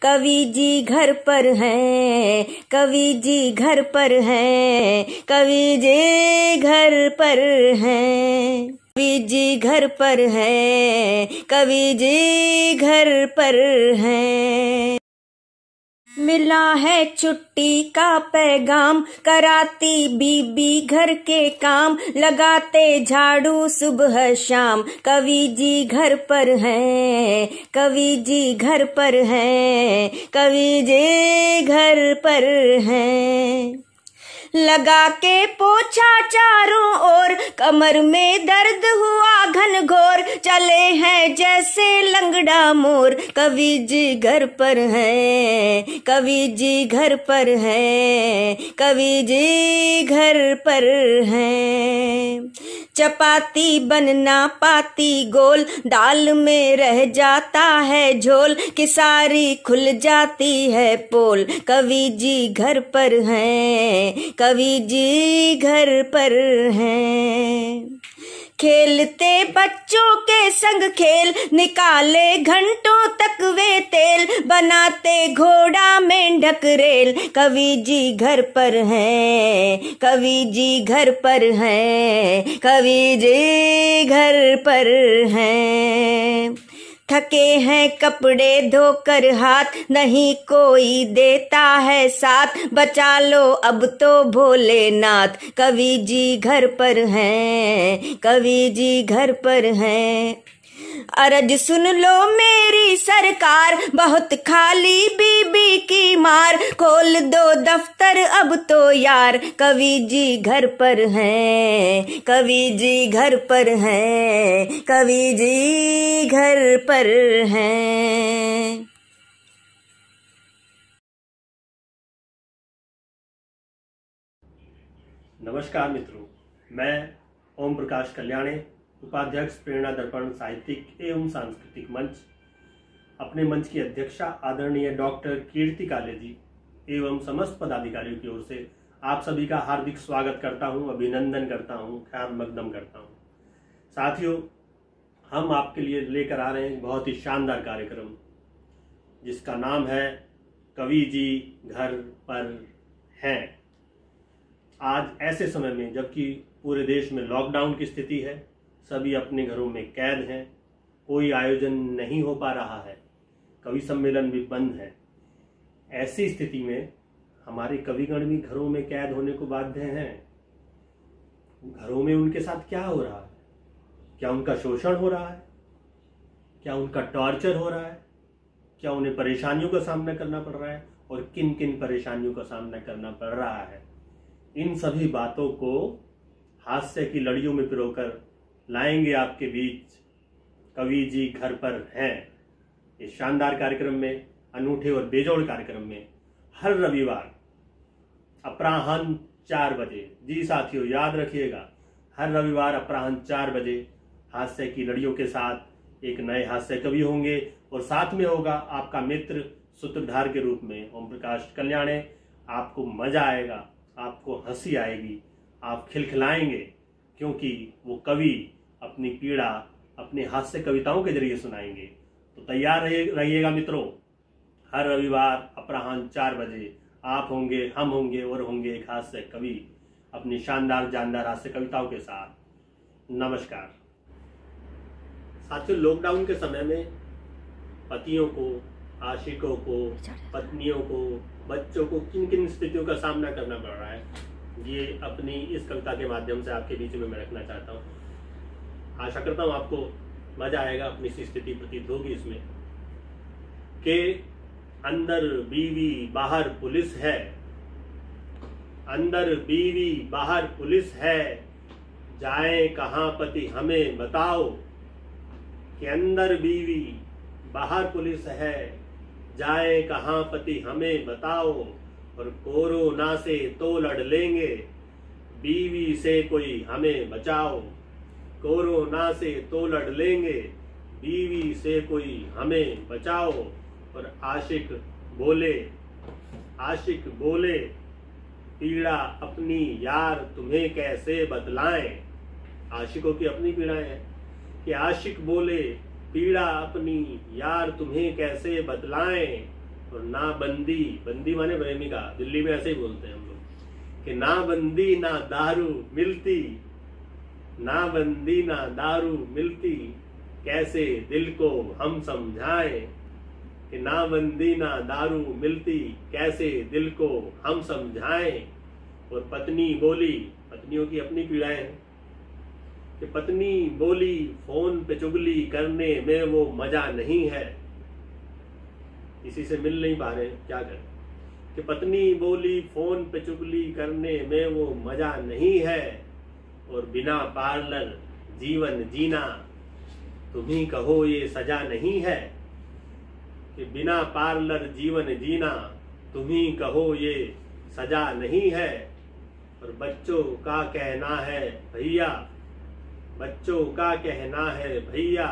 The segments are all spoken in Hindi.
कवि जी घर पर हैं, कवि जी घर पर हैं, कवि जी घर पर हैं, कवि जी घर पर हैं, कवि जी घर पर हैं। मिला है छुट्टी का पैगाम, कराती बीबी घर के काम, लगाते झाड़ू सुबह शाम, कवि जी घर पर हैं, कवि जी घर पर हैं, कवि जी घर पर हैं। लगा के पोछा चारों ओर, कमर में दर्द हुआ घनघोर, चले हैं जैसे लंगड़ा मोर, कवि जी घर पर हैं, कवि जी घर पर हैं, कवि जी घर पर हैं। चपाती बनना पाती गोल, दाल में रह जाता है झोल, किसारी खुल जाती है पोल, कवि जी घर पर हैं, कवि जी घर पर हैं। खेलते बच्चों के संग खेल, निकाले घंटों तक वे तेल, बनाते घोड़ा मेंढक रेल, कवि जी घर पर हैं, कवि जी घर पर हैं, कवि जी घर पर हैं। थके हैं कपड़े धोकर हाथ, नहीं कोई देता है साथ, बचा लो अब तो भोलेनाथ, कवि जी घर पर हैं, कवि जी घर पर हैं। अरज सुन लो मेरी सरकार, बहुत खाली बीबी की मार, खोल दो दफ्तर अब तो यार, कवि जी घर पर हैं, कवि जी घर पर हैं, कवि जी घर पर हैं। नमस्कार मित्रों, मैं ओम प्रकाश कल्याणे, उपाध्यक्ष प्रेरणा दर्पण साहित्यिक एवं सांस्कृतिक मंच, अपने मंच की अध्यक्षा आदरणीय डॉक्टर कीर्ति काले जी एवं समस्त पदाधिकारियों की ओर से आप सभी का हार्दिक स्वागत करता हूं, अभिनंदन करता हूं, ख्याल मकदम करता हूं। साथियों, हम आपके लिए लेकर आ रहे हैं बहुत ही शानदार कार्यक्रम, जिसका नाम है कवि जी घर पर हैं। आज ऐसे समय में जबकि पूरे देश में लॉकडाउन की स्थिति है, सभी अपने घरों में कैद हैं, कोई आयोजन नहीं हो पा रहा है, कवि सम्मेलन भी बंद है। ऐसी स्थिति में हमारे कविगण भी घरों में कैद होने को बाध्य हैं। घरों में उनके साथ क्या हो रहा है? क्या उनका शोषण हो रहा है? क्या उनका टॉर्चर हो रहा है? क्या उन्हें परेशानियों का सामना करना पड़ रहा है? और किन किन परेशानियों का सामना करना पड़ रहा है? इन सभी बातों को हास्य की लड़ियों में पिरोकर लाएंगे आपके बीच कवि जी घर पर हैं। इस शानदार कार्यक्रम में, अनूठे और बेजोड़ कार्यक्रम में, हर रविवार अपराह्न 4 बजे, जी साथियों याद रखिएगा, हर रविवार अपराह्न 4 बजे हास्य की लड़ियों के साथ एक नए हास्य कवि होंगे और साथ में होगा आपका मित्र सूत्रधार के रूप में ओम प्रकाश कल्याणे। आपको मजा आएगा, आपको हंसी आएगी, आप खिलखिलाएंगे, क्योंकि वो कवि अपनी पीड़ा अपने हास्य कविताओं के जरिए सुनाएंगे। तो तैयार रहिएगा मित्रों, हर रविवार अपराह्न 4 बजे आप होंगे, हम होंगे और होंगे एक हास्य कवि अपनी शानदार जानदार हास्य कविताओं के साथ। नमस्कार साथियों, लॉकडाउन के समय में पतियों को, आशिकों को, पत्नियों को, बच्चों को किन किन स्थितियों का सामना करना पड़ रहा है, ये अपनी इस कविता के माध्यम से आपके बीच में मैं रखना चाहता हूँ। आशा करता हूँ आपको मजा आएगा, अपनी सी स्थिति प्रतीत होगी इसमें कि अंदर बीवी बाहर पुलिस है, अंदर बीवी बाहर पुलिस है, जाए कहाँ पति हमें बताओ। कि अंदर बीवी बाहर पुलिस है, जाए कहाँ पति हमें बताओ, और कोरोना से तो लड़ लेंगे, बीवी से कोई हमें बचाओ। कोरोना से तो लड़ लेंगे, बीवी से कोई हमें बचाओ। और आशिक बोले पीड़ा अपनी यार तुम्हें कैसे बतलाएं। आशिकों की अपनी पीड़ाएं हैं कि आशिक बोले पीड़ा अपनी यार तुम्हें कैसे बतलाएं, और ना बंदी, बंदी माने प्रेमिका, दिल्ली में ऐसे ही बोलते हैं हम लोग कि ना बंदी ना दारू मिलती, ना बंदी ना दारू मिलती, कैसे दिल को हम समझाएं कि ना बंदी ना दारू मिलती, कैसे दिल को हम समझाएं। और पत्नी बोली, पत्नियों की अपनी पीड़ाएं हैं कि पत्नी बोली फोन पे चुगली करने में वो मजा नहीं है, इसी से मिल नहीं पा रहे, क्या करें। कि पत्नी बोली फोन पे चुगली करने में वो मजा नहीं है, और बिना पार्लर जीवन जीना तुम्ही कहो ये सजा नहीं है। कि बिना पार्लर जीवन जीना तुम्ही कहो ये सजा नहीं है। और बच्चों का कहना है भैया, बच्चों का कहना है भैया,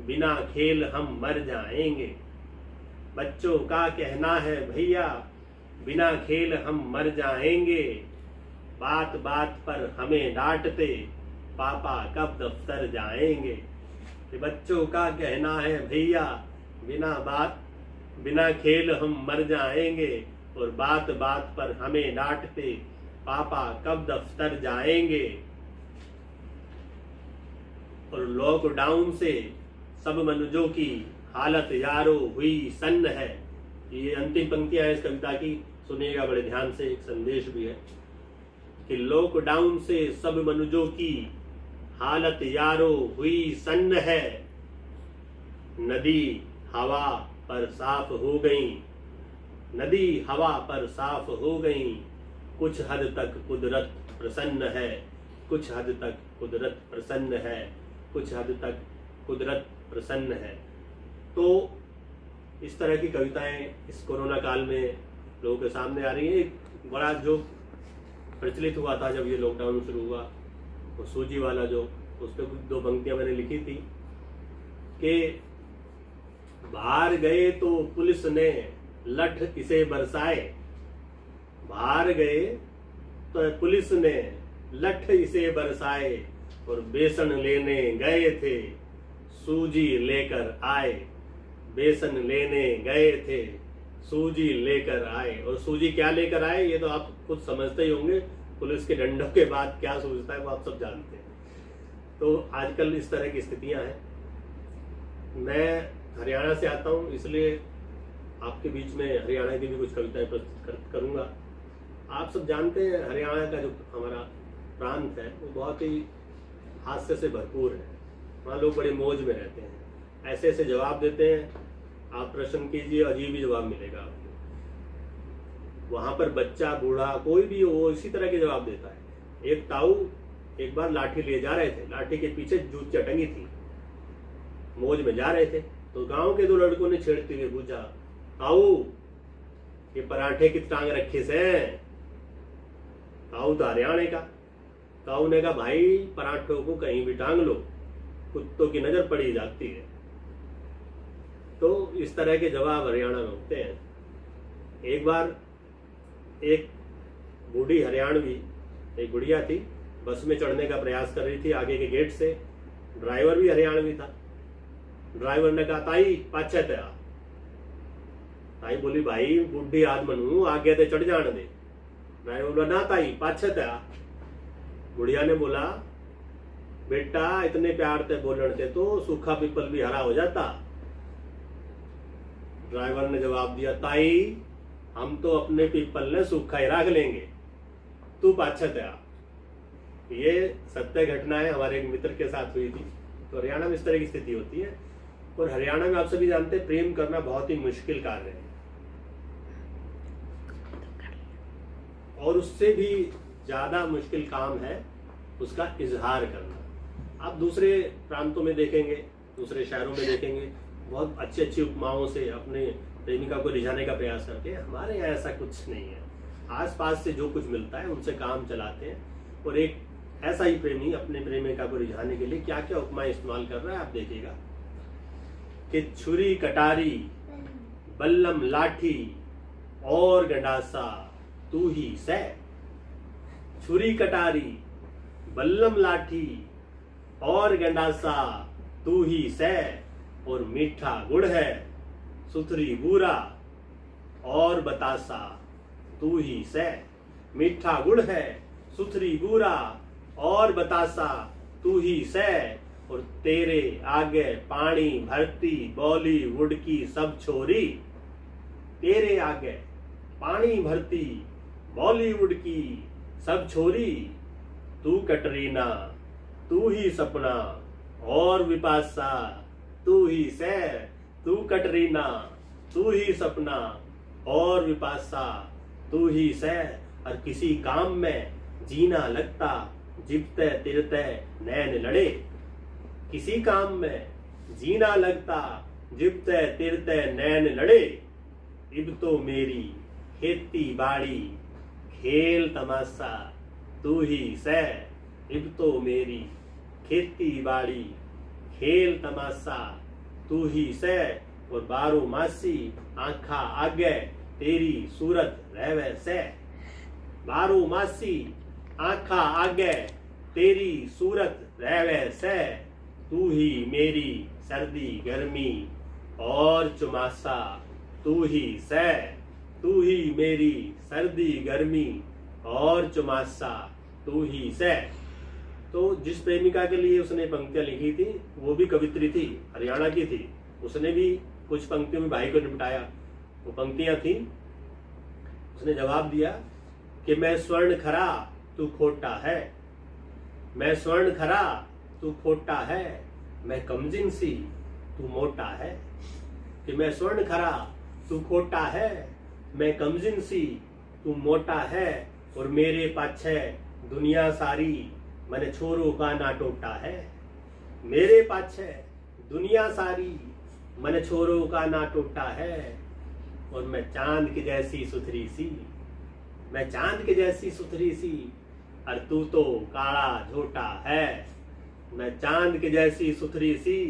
बिना खेल हम मर जाएंगे। बच्चों का कहना है भैया, बिना खेल हम मर जाएंगे। बात बात पर हमें डांटते, पापा कब दफ्तर जाएंगे। कि बच्चों का कहना है भैया, बिना खेल हम मर जाएंगे, और बात बात पर हमें डांटते, पापा कब दफ्तर जाएंगे। और लॉकडाउन से सब मनुष्यों की हालत यारो हुई सन्न है। ये अंतिम पंक्तियां हैं इस कविता की, सुनिएगा बड़े ध्यान से, एक संदेश भी है कि लॉकडाउन से सब मनुष्यों की हालत यारो हुई सन्न है। नदी हवा पर साफ हो गई, नदी हवा पर साफ हो गई, कुछ हद तक कुदरत प्रसन्न है, कुछ हद तक कुदरत प्रसन्न है, कुछ हद तक कुदरत प्रसन्न है। तो इस तरह की कविताएं इस कोरोना काल में लोगों के सामने आ रही है। एक बड़ा जो प्रचलित हुआ था जब ये लॉकडाउन शुरू हुआ, वो सूजी वाला जो, उस पर कुछ दो पंक्तियां मैंने लिखी थी कि बाहर गए तो पुलिस ने लठ इसे बरसाए, बाहर गए तो पुलिस ने लठ इसे बरसाए, और बेसन लेने गए थे सूजी लेकर आए, बेसन लेने गए थे सूजी लेकर आए। और सूजी क्या लेकर आए ये तो आप खुद समझते ही होंगे, पुलिस के डंडों के बाद क्या सूझता है वो आप सब जानते हैं। तो आजकल इस तरह की स्थितियां हैं। मैं हरियाणा से आता हूं, इसलिए आपके बीच में हरियाणा की भी कुछ कविताएं प्रस्तुत करूंगा। आप सब जानते हैं हरियाणा का जो हमारा प्रांत है वो बहुत ही हास्य से भरपूर है, वहाँ लोग बड़े मौज में रहते हैं, ऐसे ऐसे जवाब देते हैं, आप प्रश्न कीजिए अजीब ही जवाब मिलेगा आपको। वहां पर बच्चा बूढ़ा कोई भी वो इसी तरह के जवाब देता है। एक ताऊ एक बार लाठी ले जा रहे थे, लाठी के पीछे जूत चटंगी थी, मौज में जा रहे थे, तो गांव के दो लड़कों ने छेड़ते हुए पूछा, ताऊ ये पराठे की टांग रखे से? ताऊ तो हरियाणा का। ताऊ ने कहा भाई पराठों को कहीं भी टांग लो, कुत्तों की नजर पड़ी जाती है। तो इस तरह के जवाब हरियाणा में होते हैं। एक बार एक बूढ़ी हरियाणवी, एक बुढ़िया थी, बस में चढ़ने का प्रयास कर रही थी आगे के गेट से, ड्राइवर भी हरियाणवी था। ड्राइवर ने कहा ताई पाछे ते आ। ताई बोली भाई बुढ़ी आदमी हूं, आगे ते चढ़ जाने दे। ड्राइवर बोला ना ताई पाछे ते आ। बुढ़िया ने बोला बेटा इतने प्यार से बोलने से तो सूखा पीपल भी हरा हो जाता। ड्राइवर ने जवाब दिया ताई हम तो अपने पीपल ने सूखा ही रख लेंगे, तू पाछे ते आ। ये सत्य घटनाएं हमारे एक मित्र के साथ हुई थी। तो हरियाणा में इस तरह की स्थिति होती है। और हरियाणा में आप सभी जानते हैं प्रेम करना बहुत ही मुश्किल कार्य है, और उससे भी ज्यादा मुश्किल काम है उसका इजहार करना। आप दूसरे प्रांतों में देखेंगे, दूसरे शहरों में देखेंगे, बहुत अच्छी अच्छी उपमाओं से अपने प्रेमिका को रिझाने का प्रयास करते हैं। हमारे यहाँ ऐसा कुछ नहीं है, आसपास से जो कुछ मिलता है उनसे काम चलाते हैं। और एक ऐसा ही प्रेमी अपने प्रेमिका को रिझाने के लिए क्या क्या उपमाएं इस्तेमाल कर रहा है आप देखिएगा कि छुरी कटारी बल्लम लाठी और गंडासा तू ही सै। छुरी कटारी बल्लम लाठी और गंडासा तू ही सै, और मीठा गुड़ है सुथरी बूरा और बतासा तू ही से। मीठा गुड़ है सुथरी बूरा और बतासा तू ही से। और तेरे आगे पानी भरती बॉलीवुड की सब छोरी। तेरे आगे पानी भरती बॉलीवुड की सब छोरी। तू कटरीना तू ही सपना और विपाशा तू ही से। तू कटरीना तू ही सपना और विपाशा तू ही से। और किसी काम में जीना लगता जिबते तिरते नैन लड़े। किसी काम में जीना लगता जिबते तिरते नैन लड़े। इब तो मेरी खेती बाड़ी खेल तमाशा तू ही से। इब तो मेरी खेती बाड़ी खेल तमाशा तू ही से। और बारो मासी आंखा आगे तेरी सूरत रहवे से। बारो मासी आंखा आगे तेरी सूरत रहवे से। तू ही मेरी सर्दी गर्मी और चुमासा तू ही से। तू ही मेरी सर्दी गर्मी और चुमासा तू ही से। तो जिस प्रेमिका के लिए उसने पंक्तियां लिखी थी वो भी कवित्री थी, हरियाणा की थी। उसने भी कुछ पंक्तियों में भाई को निपटाया। वो पंक्तियां थी, उसने जवाब दिया कि मैं स्वर्ण खरा तू खोटा है। मैं स्वर्ण खरा तू खोटा है। मैं कमजिन सी तू मोटा है। कि मैं स्वर्ण खरा तू खोटा है। मैं कमजिन सी तू मोटा है। और मेरे पाछे दुनिया सारी मैंने छोरों का ना टोटा है। मेरे पाछे दुनिया सारी मैंने छोरों का ना टोटा है। और मैं चांद की जैसी सुथरी सी। मैं चांद की जैसी सुथरी सी और तू तो काला झोटा है। मैं चांद की जैसी सुथरी सी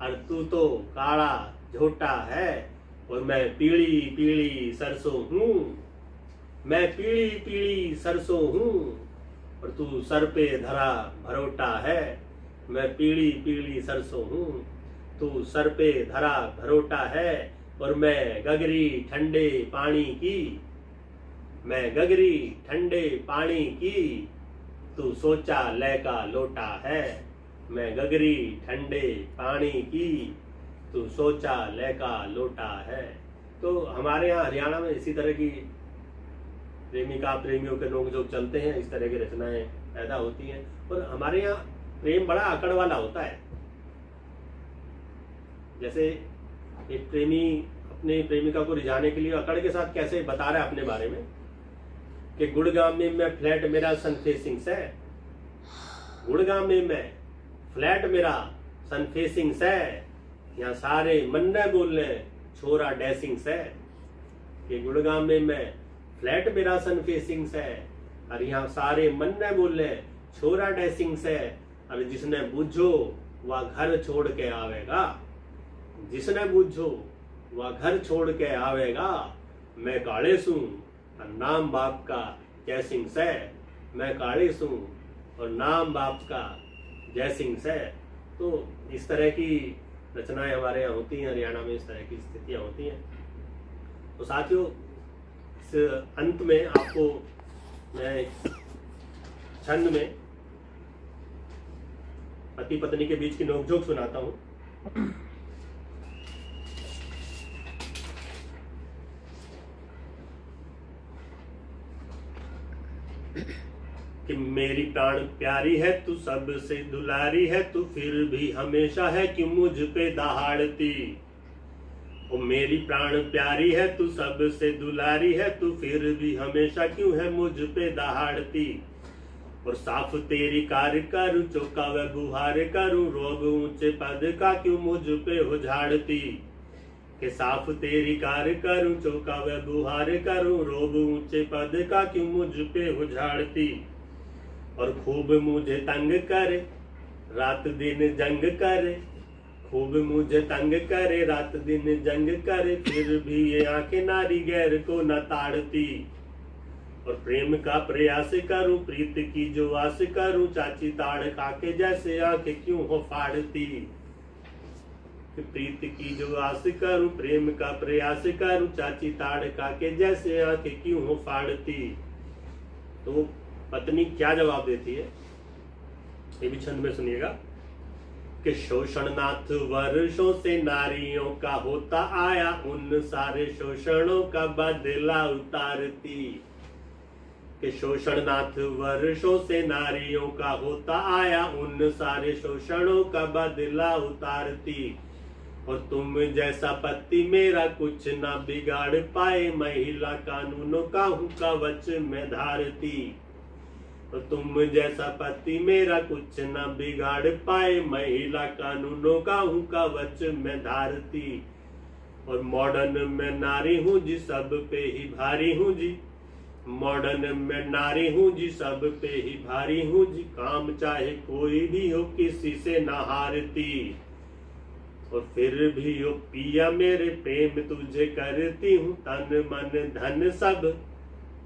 और तू तो काला झोटा है। और मैं पीली पीली सरसों हूँ। मैं पीली पीली सरसों हूँ और तू सर पे धरा भरोटा है। मैं पीली पीली सरसों हूँ तू सर पे धरा भरोटा है। और मैं गगरी ठंडे पानी की। मैं गगरी ठंडे पानी की तू सोचा ले का लोटा है। मैं गगरी ठंडे पानी की तू सोचा ले का लोटा है। तो हमारे यहाँ हरियाणा में इसी तरह की प्रेमिका प्रेमियों के नोकझोंक चलते हैं। इस तरह की रचनाएं पैदा होती हैं। और हमारे यहाँ प्रेम बड़ा अकड़ वाला होता है। जैसे एक प्रेमी अपने प्रेमिका को रिझाने के लिए अकड़ के साथ कैसे बता रहा है अपने बारे में कि गुड़गांव में फ्लैट मेरा सन फेसिंग से। गुड़गांव में फ्लैट मेरा सन फेसिंग से। यहाँ सारे मन्ने बोलने छोरा डैसिंग से। कि गुड़गांव में फ्लैट मेरा सन फेसिंग से और यहाँ सारे मन्ने बोलने छोरा डैसिंग से। और जिसने बुझो वह घर छोड़ के आवेगा। जिसने बुझो वह घर छोड़ के आवेगा। मैं काले सू और नाम बाप का जयसिंह से। मैं काले सू और नाम बाप का जयसिंह से। तो इस तरह की रचनाएं हमारे यहाँ होती हैं। हरियाणा में इस तरह की स्थितियां होती हैं। तो साथियों, इस अंत में आपको मैं छंद में पति पत्नी के बीच की नोकझोंक सुनाता हूं। कि मेरी प्राण प्यारी है तू सबसे दुलारी है। तू फिर भी हमेशा है क्यों मुझ पे दहाड़ती। ओ मेरी प्राण प्यारी है तू सबसे दुलारी है। तू फिर भी हमेशा क्यों है मुझ पे दहाड़ती। और साफ तेरी कार करूं चौका व बुहार करूं। रोब ऊंचे पद का क्यों मुझ पे उझाड़ती। कि साफ तेरी कार करूं चौका व बुहार करूं। रोब ऊंचे पद का क्यों मुझ पे उझाड़ती। और खूब मुझे तंग करे रात दिन जंग करे। खूब मुझे तंग करे रात दिन जंग करे। फिर भी ये आंखें नारी गैर को न ताड़ती। और प्रेम का प्रयास करूं प्रीत की जो आस करूं। चाची ताड़ खाके जैसे आंखें क्यों हो फाड़ती। कि प्रीत की जो आस करूं, प्रेम का प्रयास करूं, चाची ताड़का के जैसे आंखें क्यों हो फाड़ती। तो पत्नी क्या जवाब देती है, ये भी छंद में सुनिएगा कि शोषणनाथ वर्षों से नारियों का होता आया, उन सारे शोषणों का बदला उतारती। कि शोषणनाथ वर्षों से नारियों का होता आया, उन सारे शोषणों का बदला उतारती। और तुम जैसा पति मेरा कुछ ना बिगाड़ पाए, महिला कानूनों का हूँ कवच में धारती। और तुम जैसा पति मेरा कुछ ना बिगाड़ पाए, महिला कानूनों का हूँ कवच में धारती। और मॉडर्न में नारी हूँ जी, सब पे ही भारी हूँ जी। मॉडर्न में नारी हूँ जी, सब पे ही भारी हूँ जी। काम चाहे कोई भी हो, किसी से ना हारती। और फिर भी हो पिया मेरे प्रेम तुझे करती हूँ, तन मन धन सब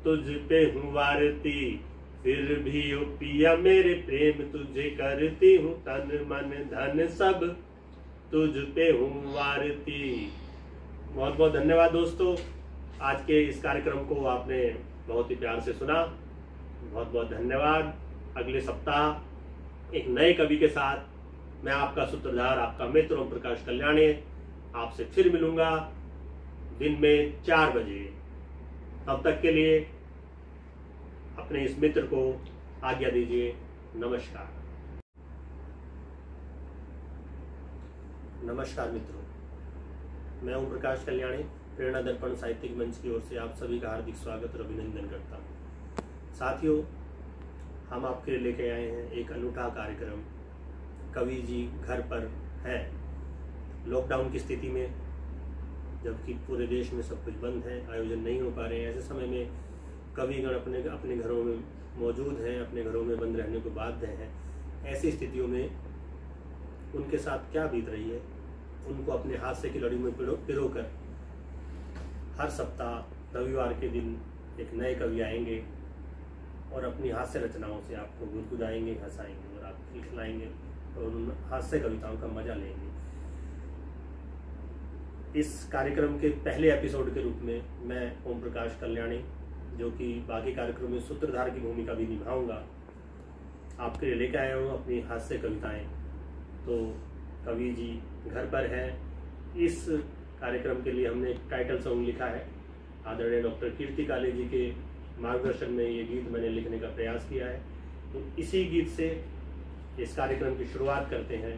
तुझ पे हूँ वारती। फिर भी हो पिया मेरे प्रेम तुझे करती हूँ, तन मन धन सब तुझ पे हूँ वारती। बहुत बहुत धन्यवाद दोस्तों, आज के इस कार्यक्रम को आपने बहुत ही प्यार से सुना। बहुत बहुत धन्यवाद। अगले सप्ताह एक नए कवि के साथ मैं आपका सूत्रधार, आपका मित्र ओम प्रकाश कल्याणी आपसे फिर मिलूंगा दिन में 4 बजे। तब तक के लिए अपने इस मित्र को आज्ञा दीजिए। नमस्कार। नमस्कार मित्रों, मैं ओम प्रकाश कल्याणी प्रेरणा दर्पण साहित्यिक मंच की ओर से आप सभी का हार्दिक स्वागत और अभिनंदन करता हूँ। साथियों, हम आपके लिए लेके आए हैं एक अनूठा कार्यक्रम, कवि जी घर पर हैं। लॉकडाउन की स्थिति में, जबकि पूरे देश में सब कुछ बंद है, आयोजन नहीं हो पा रहे हैं, ऐसे समय में कविगण अपने घरों में मौजूद हैं, अपने घरों में बंद रहने को बाध्य हैं। ऐसी स्थितियों में उनके साथ क्या बीत रही है, उनको अपने हास्य की लड़ी में पिरोकर हर सप्ताह रविवार के दिन एक नए कवि आएंगे और अपनी हास्य रचनाओं से आपको गुदगुदाएंगे, हंसाएंगे और आप खिलाएंगे और उन हास्य कविताओं का मजा लेंगे। इस कार्यक्रम के पहले एपिसोड के रूप में मैं ओम प्रकाश कल्याणी, जो कि बाकी कार्यक्रम में सूत्रधार की भूमिका भी निभाऊंगा, आपके लिए लेकर आया हूँ अपनी हास्य कविताएं। तो कवि जी घर पर है। इस कार्यक्रम के लिए हमने एक टाइटल सॉन्ग लिखा है। आदरणीय डॉक्टर कीर्ति काले जी के मार्गदर्शन में ये गीत मैंने लिखने का प्रयास किया है। तो इसी गीत से इस कार्यक्रम की शुरुआत करते हैं।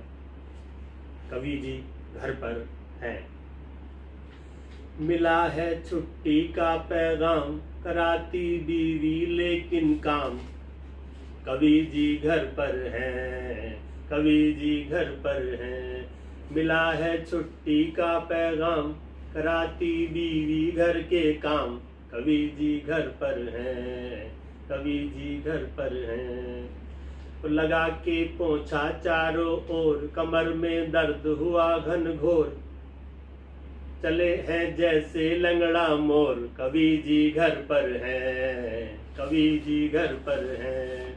कवि जी घर पर हैं। मिला है छुट्टी का पैगाम, कराती बीवी लेकिन काम, कवि जी घर पर हैं, कवि जी घर पर हैं। मिला है छुट्टी का पैगाम, कराती बीवी घर के काम, कवि जी घर पर हैं, कवि जी घर पर हैं। तो लगा के पोंछा चारों ओर, कमर में दर्द हुआ घन घोर, चले हैं जैसे लंगड़ा मोर, कवि जी घर पर हैं, कवि जी घर पर हैं,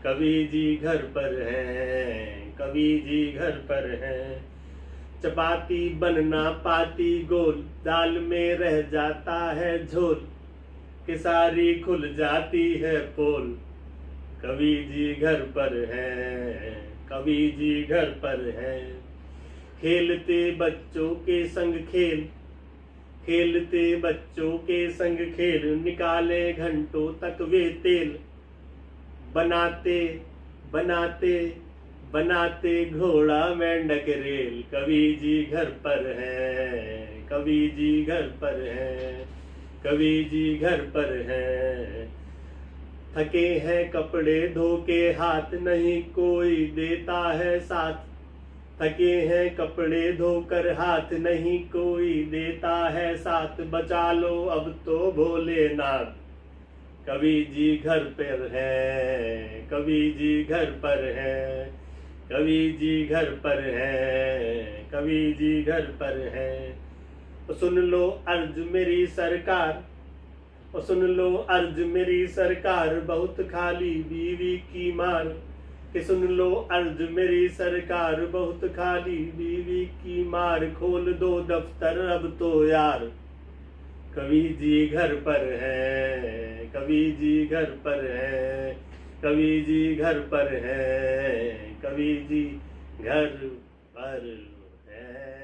कवि जी घर पर हैं, कवि जी घर पर हैं। चपाती बनना पाती गोल, दाल में रह जाता है झोल, कि सारी खुल जाती है पोल, कवि जी घर पर हैं, कवि जी घर पर हैं। खेलते बच्चों के संग खेल, खेलते बच्चों के संग खेल, निकाले घंटों तक वे तेल, बनाते बनाते बनाते घोड़ा मेंढक रेल, कवि जी घर पर हैं, कवि जी घर पर हैं, कवि जी घर पर हैं। थके हैं कपड़े धो के हाथ, नहीं कोई देता है साथ, थके हैं कपड़े धोकर हाथ, नहीं कोई देता है साथ, बचा लो अब तो भोलेनाथ, कवि जी घर पर हैं, कवि जी घर पर हैं, कवि जी घर पर हैं, कवि जी घर पर हैं। सुन लो अर्ज मेरी सरकार, सुन लो अर्ज मेरी सरकार, बहुत खाली बीवी की मार, कि सुन लो अर्ज मेरी सरकार, बहुत खाली बीवी की मार, खोल दो दफ्तर अब तो यार। कवि जी घर पर है, कवि जी घर पर है, कवि जी घर पर है, कवि जी घर पर है।